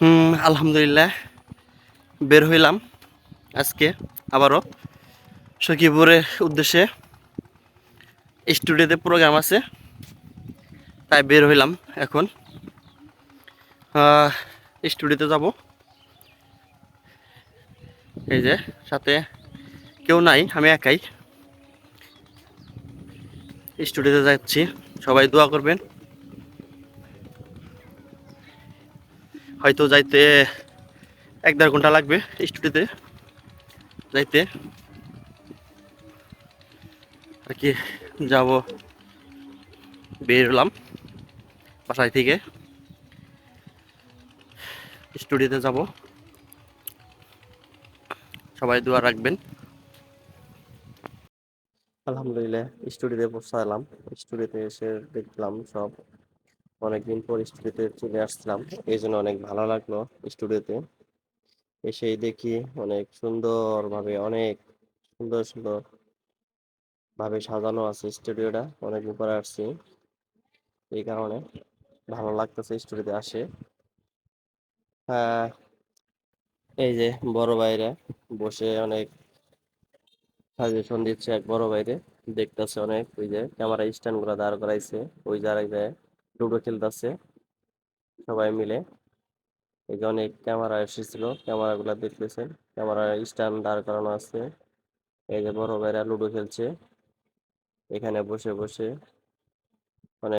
আলহামদুলিল্লাহ বের হইলাম আজকে আবারও সখীপুরের উদ্দেশ্যে। স্টুডিওতে প্রোগ্রাম আছে, তাই বের হইলাম এখন। স্টুডিওতে যাব, এই যে সাথে কেউ নাই, আমি একাই স্টুডিওতে যাচ্ছি। সবাই দোয়া করবেন। হয়তো যাইতে 1-1.5 ঘন্টা লাগবে স্টুডিওতে যাইতে আর কি। যাব, বের হলাম বাসায় থেকে, স্টুডিওতে যাব। সবাই দোয়া রাখবেন। আলহামদুলিল্লাহ স্টুডিওতে পৌঁছালাম। স্টুডিওতে এসে দেখলাম সব, অনেকদিন পর স্টুডিওতে চলে আসলাম, এই জন্য অনেক ভালো লাগলো। স্টুডিওতে এসেই দেখি অনেক সুন্দরভাবে, অনেক সুন্দর সুন্দর ভাবে সাজানো আছে স্টুডিওটা। অনেকদিন পরে আসছি, এই কারণে ভালো লাগতেছে স্টুডিওতে আসে। এই যে বড় ভাইরা বসে অনেক সাজেশন দিচ্ছে। এক বড় ভাইরে দেখতেছে অনেক, ওই যে ক্যামেরা স্ট্যান্ড গুলা দাঁড় করাইছে, ওই জায়গায় লুডো খেলতেছে সবাই মিলে। এই যে অনেক ক্যামেরা এসেছিল, ক্যামেরা গুলা দেখতেছেন, ক্যামেরা স্ট্যান্ড দাঁড় করানো আছে। এই যে বড় ভাইরা লুডো খেলছে এখানে বসে বসে।